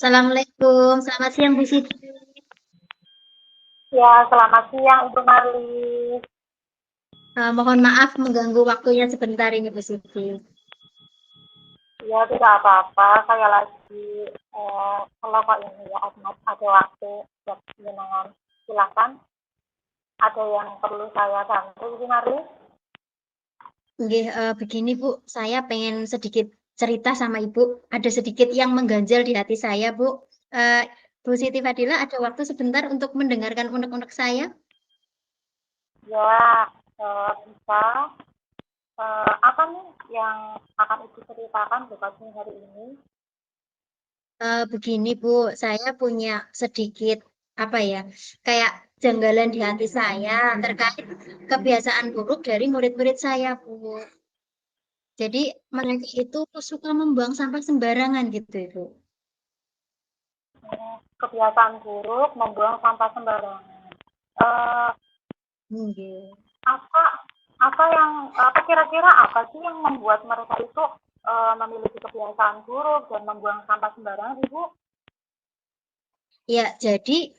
Assalamualaikum, selamat siang Bu Siti. Ya, selamat siang Ibu Marlis. Mohon maaf mengganggu waktunya sebentar ini Bu Siti. Ya, tidak apa-apa. Saya lagi kalau kok ini ya, ada waktu buat jenengan. Silakan. Ada yang perlu saya bantu, Ibu Marlis? Nggih, begini Bu, saya pengen sedikit cerita sama Ibu. Ada sedikit yang mengganjal di hati saya Bu. Eh, Bu Siti Fadila ada waktu sebentar untuk mendengarkan unek-unek saya? Ya, bisa. Apa nih yang akan Ibu ceritakan buat hari ini? Begini Bu, saya punya sedikit apa ya, kayak janggalan di hati saya terkait kebiasaan buruk dari murid-murid saya Bu. Jadi mereka itu suka membuang sampah sembarangan gitu Ibu. Kebiasaan buruk membuang sampah sembarangan. Eh, Nggih. apa apa kira-kira apa sih yang membuat mereka itu memiliki kebiasaan buruk dan membuang sampah sembarangan, Ibu? Ya, jadi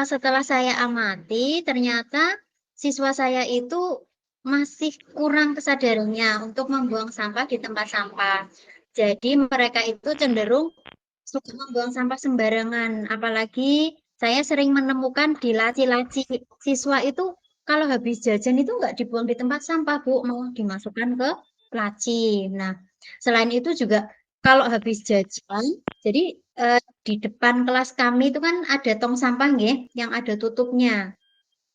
setelah saya amati, ternyata siswa saya itu masih kurang kesadarannya untuk membuang sampah di tempat sampah. Jadi mereka itu cenderung suka membuang sampah sembarangan. Apalagi saya sering menemukan di laci-laci siswa itu kalau habis jajan itu nggak dibuang di tempat sampah, Bu, mau dimasukkan ke laci. Nah, selain itu juga kalau habis jajan, jadi di depan kelas kami itu kan ada tong sampah nggih, yang ada tutupnya.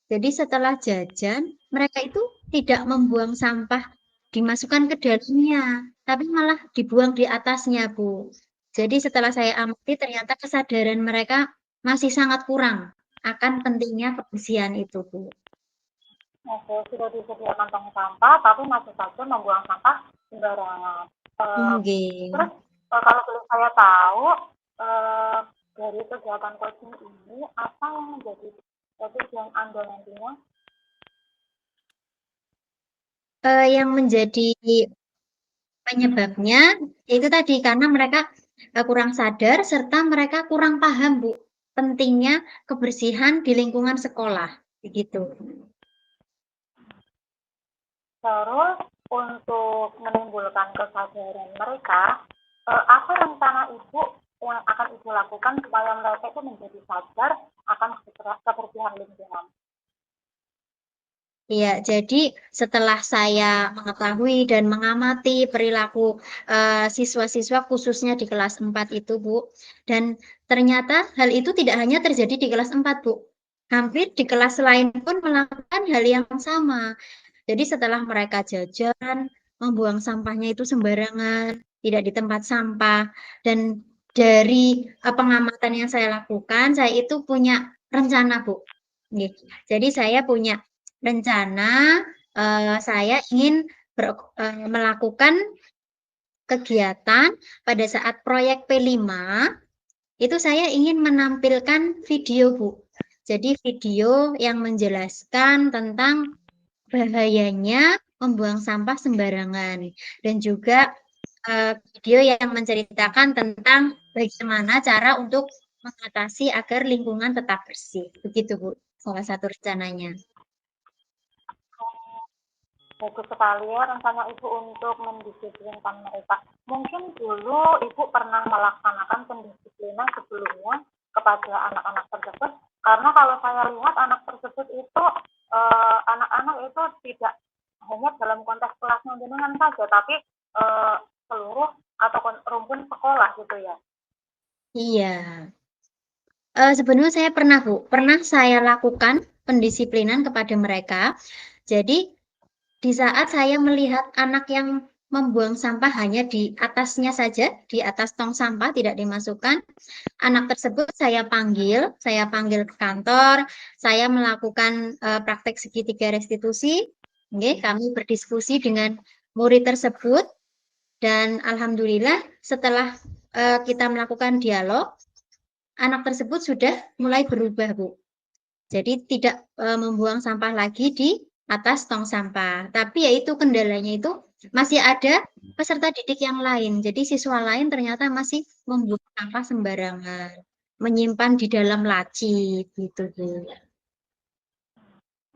Jadi setelah jajan, mereka itu tidak membuang sampah dimasukkan ke dalamnya, tapi malah dibuang di atasnya, Bu. Jadi setelah saya amati ternyata kesadaran mereka masih sangat kurang akan pentingnya kebersihan itu, Bu. Oke, sudah disediakan tong sampah, tapi masih saja membuang sampah sembarangan. Eh, Nggih. Terus kalau boleh saya tahu, eh, dari kegiatan coaching ini apa yang menjadi tujuan Anda nantinya? Yang menjadi penyebabnya itu tadi karena mereka kurang sadar serta mereka kurang paham, Bu, pentingnya kebersihan di lingkungan sekolah, begitu. Terus untuk menimbulkan kesadaran mereka, apa rencana Ibu yang akan Ibu lakukan supaya mereka itu menjadi sadar akan kebersihan lingkungan? Iya, jadi setelah saya mengetahui dan mengamati perilaku siswa-siswa khususnya di kelas 4 itu, Bu, dan ternyata hal itu tidak hanya terjadi di kelas 4, Bu. Hampir di kelas lain pun melakukan hal yang sama. Jadi setelah mereka jajan, membuang sampahnya itu sembarangan, tidak di tempat sampah, dan dari pengamatan yang saya lakukan, saya itu punya rencana, Bu. Nih, jadi saya punya rencana, saya ingin melakukan kegiatan pada saat proyek P5, itu saya ingin menampilkan video, Bu. Jadi video yang menjelaskan tentang bahayanya membuang sampah sembarangan dan juga video yang menceritakan tentang bagaimana cara untuk mengatasi agar lingkungan tetap bersih. Begitu, Bu, salah satu rencananya. Bagus sekali ya rencana Ibu untuk mendisiplinkan mereka. Mungkin dulu Ibu pernah melaksanakan pendisiplinan sebelumnya kepada anak-anak tersebut, karena kalau saya lihat anak tersebut itu anak-anak itu tidak hanya dalam konteks kelasnya dengan saja, tapi seluruh atau rumpun sekolah gitu ya. Iya. Sebenarnya saya pernah, Bu. Pernah saya lakukan pendisiplinan kepada mereka. Jadi, di saat saya melihat anak yang membuang sampah hanya di atasnya saja, di atas tong sampah tidak dimasukkan, anak tersebut saya panggil ke kantor, saya melakukan praktek segitiga restitusi. Oke, kami berdiskusi dengan murid tersebut dan alhamdulillah setelah kita melakukan dialog, anak tersebut sudah mulai berubah, Bu. Jadi tidak membuang sampah lagi di atas tong sampah. Tapi yaitu kendalanya itu masih ada peserta didik yang lain. Jadi siswa lain ternyata masih membuang sampah sembarangan, menyimpan di dalam laci gitu, Bu.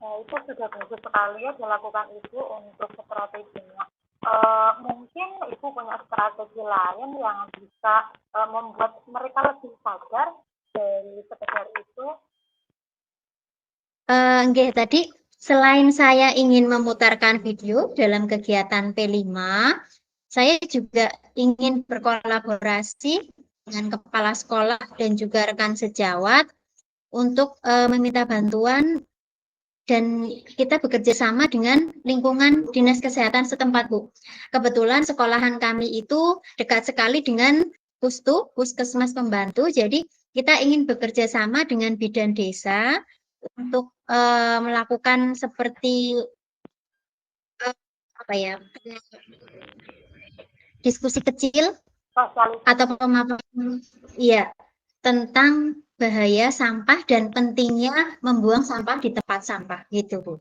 Nah, itu sudah bagus sekali ya dilakukan Ibu untuk strateginya. Mungkin Ibu punya strategi lain yang bisa membuat mereka lebih sadar dari sekedar itu. Nggih, tadi selain saya ingin memutarkan video dalam kegiatan P5, saya juga ingin berkolaborasi dengan kepala sekolah dan juga rekan sejawat untuk meminta bantuan dan kita bekerja sama dengan lingkungan dinas kesehatan setempat, Bu. Kebetulan sekolahan kami itu dekat sekali dengan puskesmas pembantu, jadi kita ingin bekerja sama dengan bidan desa untuk melakukan seperti apa ya, diskusi kecil atau pemaparan ya tentang bahaya sampah dan pentingnya membuang sampah di tempat sampah gitu, Bu.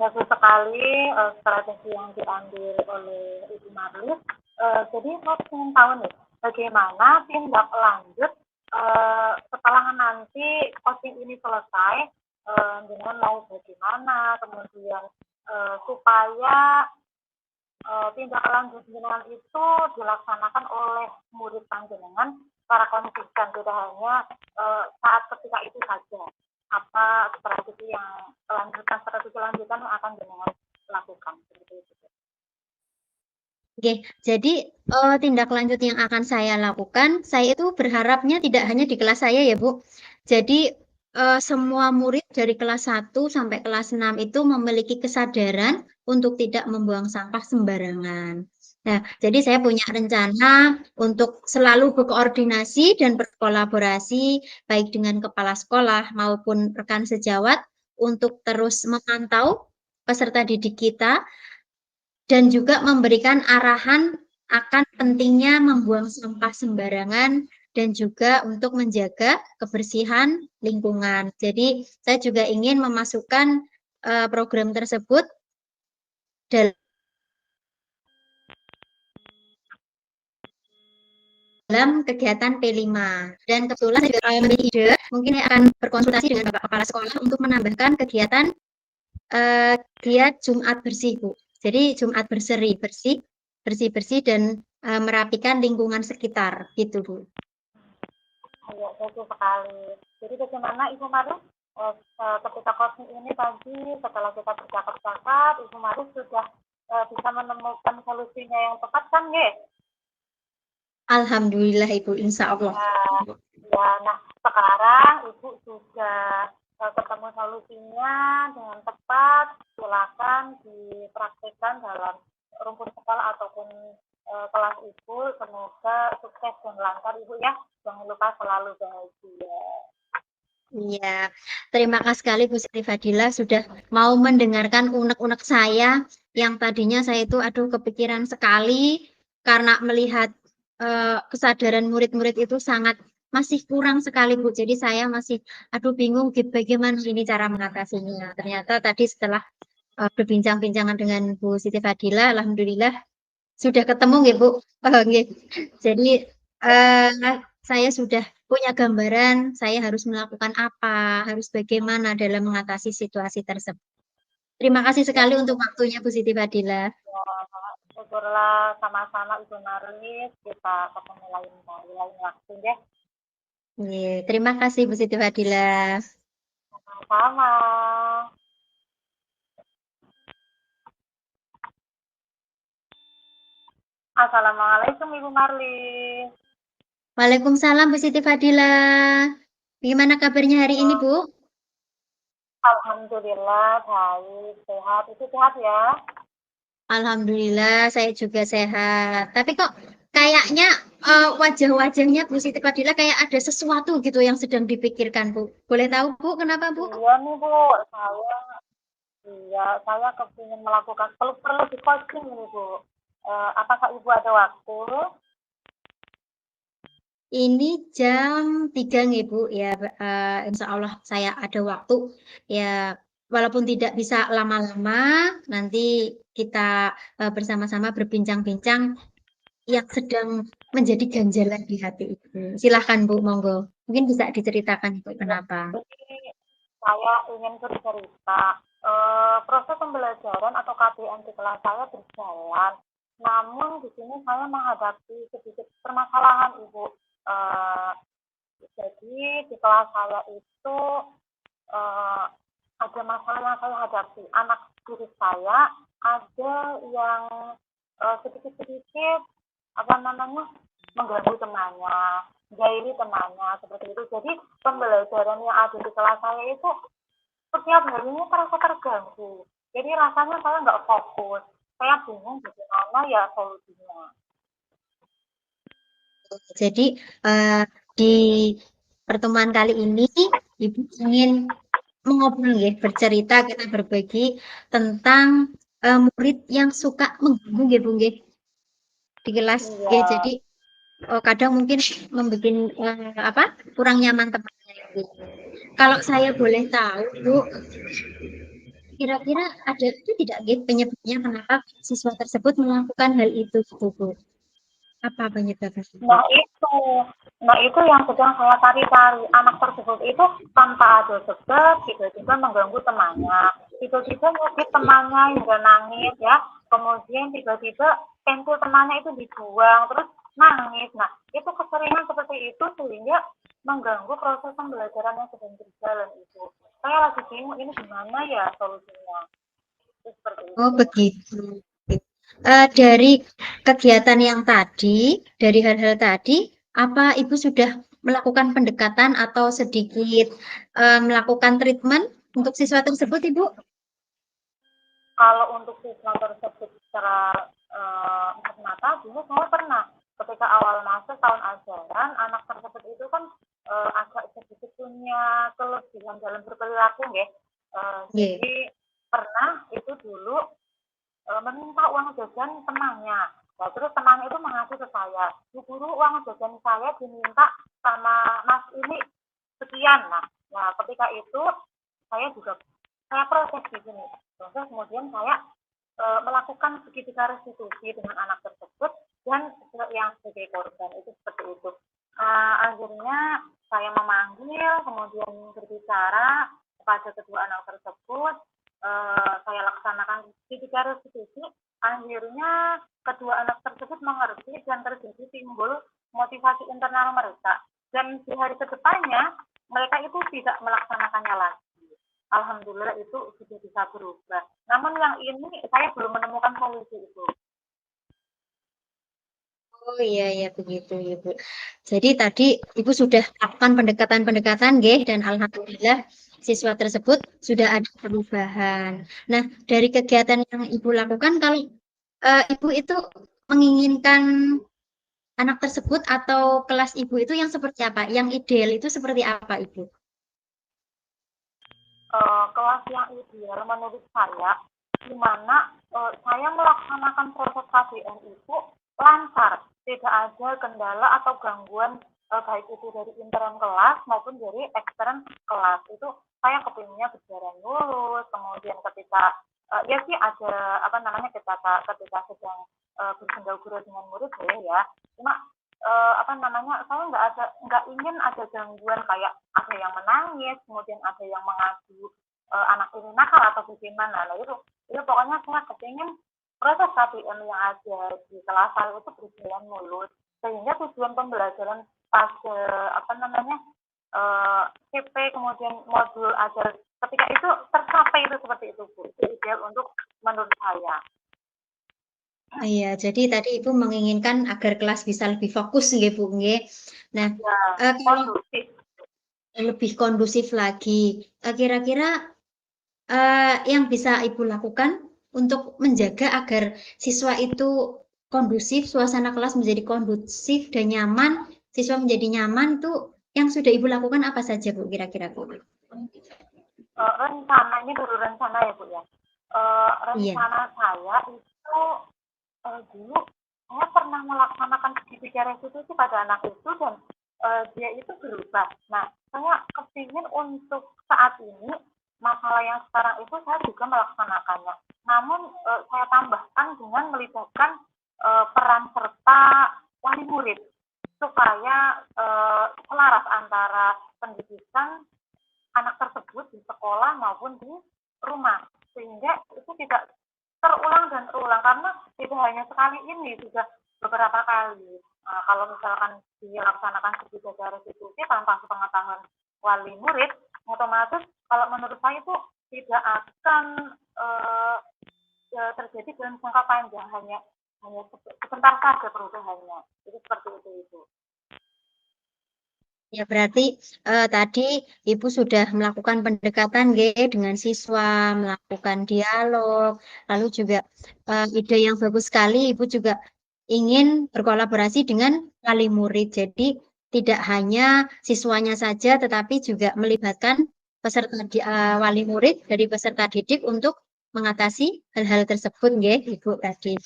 Bagus sekali strategi yang diambil oleh Ibu Marlis. Jadi saya ingin tahu nih, bagaimana tindak lanjut setelah nanti coaching ini selesai, dengan mau bagaimana, kemudian supaya tindak lanjut jenengan itu dilaksanakan oleh murid panjenengan secara konsisten, tidak hanya saat ketika itu saja. Apa strategi lanjutan yang akan jenengan lakukan seperti itu. Oke, jadi tindak lanjut yang akan saya lakukan, saya itu berharapnya tidak hanya di kelas saya ya, Bu. Jadi semua murid dari kelas 1 sampai kelas 6 itu memiliki kesadaran untuk tidak membuang sampah sembarangan. Nah, jadi saya punya rencana untuk selalu berkoordinasi dan berkolaborasi baik dengan kepala sekolah maupun rekan sejawat untuk terus memantau peserta didik kita dan juga memberikan arahan akan pentingnya membuang sampah sembarangan dan juga untuk menjaga kebersihan lingkungan. Jadi saya juga ingin memasukkan program tersebut dalam kegiatan P5. Dan kebetulan saya juga memiliki ide, mungkin saya akan berkonsultasi dengan Bapak Kepala Sekolah untuk menambahkan kegiatan giat Jumat bersih, Bu. Jadi Jumat bersih-bersih dan merapikan lingkungan sekitar, gitu, Bu. Ya, bagus sekali. Jadi bagaimana Ibu Marus ketika coaching ini tadi setelah kita bercakap-cakap, Ibu Marus sudah bisa menemukan solusinya yang tepat kan, nggih? Alhamdulillah Ibu, insya Allah. Ya, nah sekarang Ibu sudah ketemu solusinya dengan tepat, silakan dipraktikkan dalam rumpun sekolah ataupun kelas Ibu. Semoga sukses dan lancar Ibu ya. Jangan lupa selalu bahagia. Iya, terima kasih sekali Bu Siti Fadila sudah mau mendengarkan unek-unek saya yang tadinya saya itu aduh kepikiran sekali karena melihat kesadaran murid-murid itu sangat masih kurang sekali Bu. Jadi saya masih aduh bingung bagaimana ini cara mengatasinya. Ternyata tadi setelah berbincang-bincangan dengan Bu Siti Fadila, alhamdulillah sudah ketemu nggih Bu. Nggih. Jadi saya sudah punya gambaran saya harus melakukan apa, harus bagaimana dalam mengatasi situasi tersebut. Terima kasih sekali untuk waktunya Bu Siti Fadila. Ya, syukurlah sama-sama Ibu Marlis, kita ketemu lain waktu ya. Terima kasih Bu Siti Fadila. Sama. Assalamualaikum Ibu Marlis. Waalaikumsalam Bu Siti Fadila. Gimana kabarnya hari ini Bu? Alhamdulillah baik, sehat. Itu sehat ya? Alhamdulillah saya juga sehat. Tapi kok kayaknya wajah-wajahnya Bu Siti Fadila kayak ada sesuatu gitu yang sedang dipikirkan Bu. Boleh tahu Bu kenapa Bu? Iya nih Bu, saya kepingin melakukan perlu di coaching nih Bu. Apakah Ibu ada waktu? Ini jam 3 nih Bu ya, insya Allah saya ada waktu ya. walaupun tidak bisa lama-lama, nanti kita bersama-sama berbincang-bincang yang sedang menjadi ganjalan di hati Ibu. Silahkan Bu, monggo. Mungkin bisa diceritakan Ibu Ya, kenapa. jadi saya ingin bercerita, proses pembelajaran atau KBM di kelas saya berjalan, namun di sini saya menghadapi sedikit permasalahan, Ibu. Eee, jadi di kelas saya itu, eee, ada masalah yang saya hadapi. Anak didik saya ada yang, sedikit-sedikit, apa namanya, mengganggu temannya, menjahili temannya, seperti itu. Jadi pembelajaran yang ada di kelas saya itu setiap harinya terasa terganggu. Jadi rasanya saya nggak fokus. Saya bingung bagaimana ya solusinya. Jadi di pertemuan kali ini Ibu ingin mengobrol ya, bercerita, kita berbagi tentang murid yang suka mengganggu ya Bu nggih, di kelas. Ya, Iya. jadi kadang mungkin membuat apa kurang nyaman temannya gitu. Kalau saya boleh tahu Bu, kira-kira ada itu tidak gitu penyebabnya kenapa siswa tersebut melakukan hal itu gitu Bu? Apa penyebabnya Bu? Nah itu, nah itu yang sedang saya cari-cari. Anak tersebut itu tanpa ada sebab tiba-tiba mengganggu temannya. Tiba-tiba nyubit temannya hingga nangis ya. Kemudian tiba-tiba pensil temannya itu dibuang terus nangis. Nah itu keseringan seperti itu sehingga mengganggu proses pembelajaran yang sedang berjalan itu. Saya lagi bingung ini gimana ya solusinya. Itu seperti Oh, itu. begitu. Dari kegiatan yang tadi, dari hal-hal tadi, apa Ibu sudah melakukan pendekatan atau sedikit melakukan treatment untuk siswa tersebut, Ibu? Kalau untuk siswa tersebut secara empat mata, dulu saya pernah ketika awal masuk tahun ajaran, anak tersebut itu kan agak sedikit punya kelebihan dalam berperilaku, ya. Nggih. Jadi pernah itu dulu meminta uang jajan temannya. Nah, terus temannya itu mengasih ke saya, Bu Guru uang jajan saya diminta sama Mas ini sekian. Nah, ketika itu saya juga saya proses di sini. Proses kemudian saya melakukan segitiga restitusi dengan anak tersebut dan yang sebagai korban itu seperti itu. Akhirnya saya memanggil, kemudian berbicara kepada kedua anak tersebut, saya laksanakan segitiga restitusi. Akhirnya kedua anak tersebut mengerti dan terjadi timbul motivasi internal mereka. Dan di hari kedepannya mereka itu tidak melaksanakannya lagi. Alhamdulillah itu sudah bisa berubah. Namun yang ini saya belum menemukan solusi itu. Oh iya, iya begitu, Ibu. Jadi tadi Ibu sudah lakukan pendekatan-pendekatan, nggih, dan alhamdulillah siswa tersebut sudah ada perubahan. Nah, dari kegiatan yang Ibu lakukan, kalau Ibu itu menginginkan anak tersebut atau kelas Ibu itu yang seperti apa? Yang ideal itu seperti apa, Ibu? Kelas yang ideal menurut saya, di mana saya melaksanakan proses KBM itu lancar, tidak ada kendala atau gangguan baik itu dari intern kelas maupun dari ekstern kelas. Itu saya kepinginnya berjalan lurus, kemudian ketika ya sih ada apa namanya ketika sedang bersendau-gurau dengan murid boleh ya. Cuma apa namanya saya nggak ingin ada gangguan kayak ada yang menangis kemudian ada yang mengadu anak ini nakal atau bagaimana. Nah itu pokoknya saya kepingin proses KBM yang ada di kelas saya itu berjalan mulus sehingga tujuan pembelajaran pas apa namanya CP kemudian modul ajar ketika itu tercapai itu seperti itu Bu. Itu ideal untuk menurut saya. Iya, jadi tadi Ibu menginginkan agar kelas bisa lebih fokus, nggih, Bu, nggih. Nah, Ya, kalau kondusif. lebih kondusif lagi, kira-kira yang bisa Ibu lakukan untuk menjaga agar siswa itu kondusif, suasana kelas menjadi kondusif dan nyaman, siswa menjadi nyaman itu yang sudah Ibu lakukan apa saja, Bu, kira-kira, Bu? Rencana ini baru rencana ya Bu ya. Iya. Rencana saya itu dulu saya pernah melaksanakan segitiga restitusi pada anak itu dan dia itu berubah. Nah, saya kepingin untuk saat ini masalah yang sekarang itu saya juga melaksanakannya. Namun saya tambahkan dengan melibatkan peran serta wali murid supaya selaras antara pendidikan anak tersebut di sekolah maupun di rumah, sehingga itu tidak terulang dan terulang karena tidak hanya sekali ini, sudah beberapa kali. Nah, kalau misalkan dilaksanakan seperti ada restitusi tanpa sepengetahuan wali murid, otomatis kalau menurut saya itu tidak akan terjadi dalam jangka panjang, hanya sebentar saja perubahannya. Jadi seperti itu. Ya, berarti tadi Ibu sudah melakukan pendekatan dengan siswa, melakukan dialog, lalu juga ide yang bagus sekali, Ibu juga ingin berkolaborasi dengan wali murid. Jadi tidak hanya siswanya saja, tetapi juga melibatkan wali murid dari peserta didik untuk mengatasi hal-hal tersebut, Ibu tadi.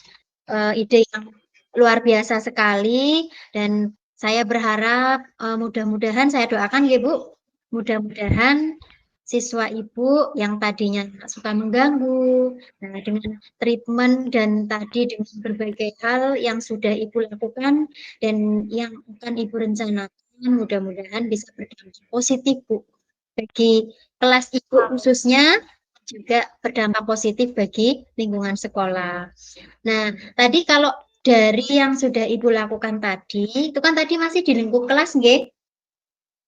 Ide yang luar biasa sekali dan saya berharap mudah-mudahan saya doakan ya Bu, mudah-mudahan siswa Ibu yang tadinya suka mengganggu, nah dengan treatment dan tadi dengan berbagai hal yang sudah Ibu lakukan dan yang akan Ibu rencanakan, mudah-mudahan bisa berdampak positif Bu bagi kelas Ibu khususnya, juga berdampak positif bagi lingkungan sekolah. Nah, tadi kalau dari yang sudah Ibu lakukan tadi, itu kan tadi masih di lingkup kelas, nggih?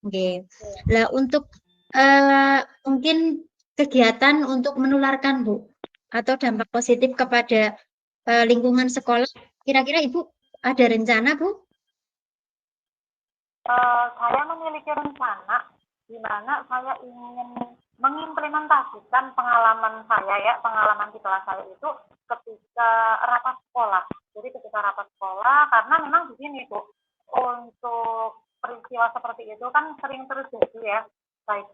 Nggih. Nah, untuk mungkin kegiatan untuk menularkan, Bu, atau dampak positif kepada lingkungan sekolah, kira-kira Ibu ada rencana, Bu? Saya memiliki rencana di mana saya ingin mengimplementasikan pengalaman saya ya, pengalaman di kelas saya itu ketika rapat sekolah. Jadi ketika rapat sekolah, karena memang di sini Bu, untuk peristiwa seperti itu kan sering terjadi ya, baik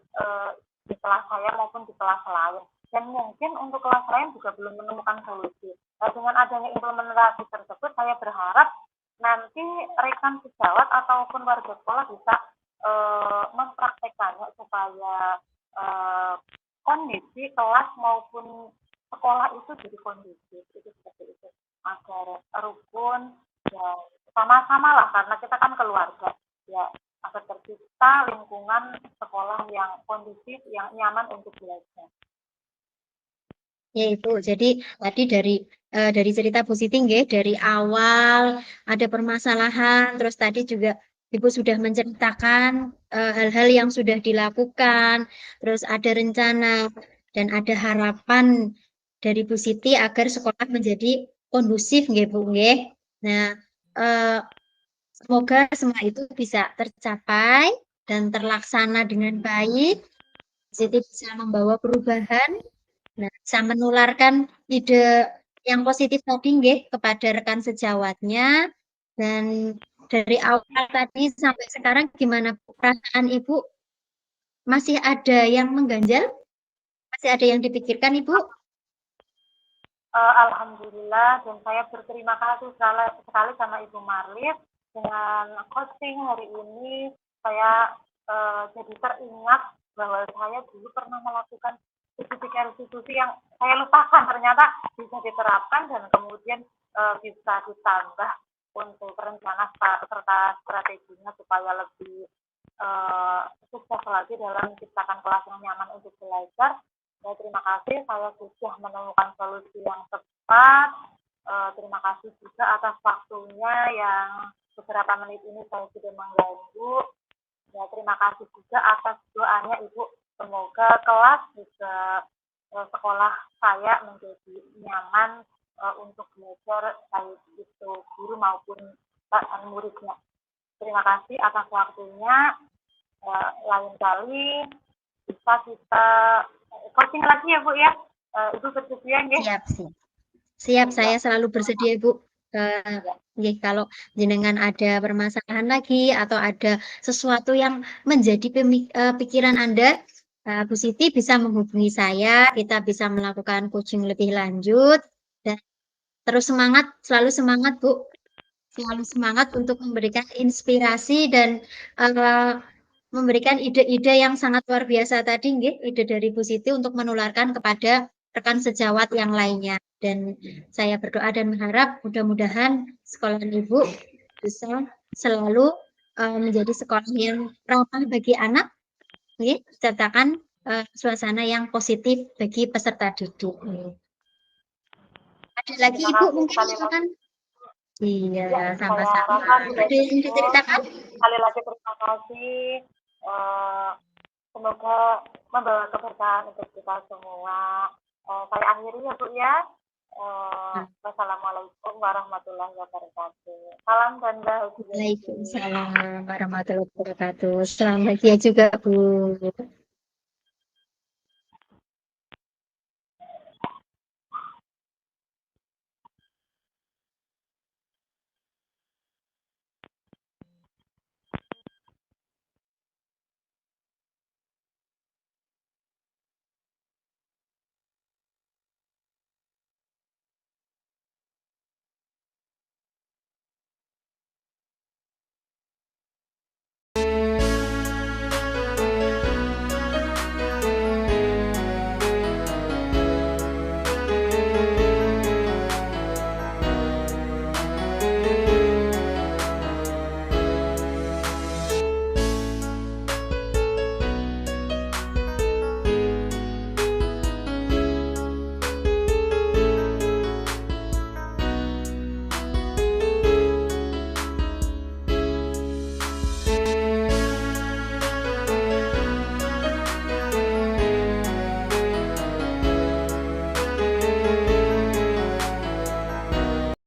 di kelas saya maupun di kelas lain. Dan mungkin untuk kelas lain juga belum menemukan solusi. Nah, dengan adanya implementasi tersebut, saya berharap nanti rekan sejawat ataupun warga sekolah bisa mempraktekannya supaya kondisi kelas maupun sekolah itu jadi kondusif, itu seperti itu, agar rukun dan sama-sama lah karena kita kan keluarga ya, agar tercipta lingkungan sekolah yang kondusif, yang nyaman untuk belajar. Ya Ibu, jadi tadi dari cerita Bu Siti nggih, dari awal ada permasalahan, terus tadi juga Ibu sudah menceritakan hal-hal yang sudah dilakukan, terus ada rencana dan ada harapan dari Bu Siti agar sekolah menjadi kondusif nggih Bu nggih. Nah, eh, semoga semua itu bisa tercapai dan terlaksana dengan baik. Bu Siti bisa membawa perubahan. Nah, bisa menularkan ide yang positif tadi nggih kepada rekan sejawatnya dan dari awal tadi sampai sekarang gimana perasaan Ibu? Masih ada yang mengganjal? Masih ada yang dipikirkan Ibu? Alhamdulillah dan saya berterima kasih sekali sama Ibu Marlis dengan coaching hari ini. Saya jadi teringat bahwa saya dulu pernah melakukan restitusi yang saya lupakan, ternyata bisa diterapkan dan kemudian bisa ditambah untuk rencana serta strateginya supaya lebih sukses lagi dalam menciptakan kelas yang nyaman untuk belajar. Ya, terima kasih saya sudah menemukan solusi yang tepat. Terima kasih juga atas waktunya yang beberapa menit ini saya sudah mengganggu. Ya, terima kasih juga atas doanya Ibu. Semoga kelas juga sekolah saya menjadi nyaman untuk belajar baik itu guru maupun muridnya. Terima kasih atas waktunya. Lain kali bisa kita coaching lagi ya Bu ya. Ibu bersedia nggih? Siap, siap. Siap, saya selalu bersedia Ibu. Kalau jenengan ada permasalahan lagi atau ada sesuatu yang menjadi pikiran Anda, Bu Siti bisa menghubungi saya, kita bisa melakukan coaching lebih lanjut dan terus semangat, selalu semangat Bu, selalu semangat untuk memberikan inspirasi dan memberikan ide-ide yang sangat luar biasa tadi, nggih, ide dari Bu Siti untuk menularkan kepada rekan sejawat yang lainnya. Dan saya berdoa dan mengharap mudah-mudahan sekolah Ibu bisa selalu menjadi sekolah yang ramah bagi anak, nggih, ciptakan suasana yang positif bagi peserta didik. Ada lagi Terima Ibu kasih mungkin sekali lagi. silakan. Iya, Ya, saya sama-sama. rasa sudah Ada yang cukup. diceritakan? Sekali lagi terima kasih. Eh, semoga membawa keberkahan untuk kita semua. Saya akhiri ya Bu ya. Wassalamualaikum warahmatullahi wabarakatuh. Salam dan bahagia. Waalaikumsalam warahmatullahi wabarakatuh. Selamat bahagia juga, Bu.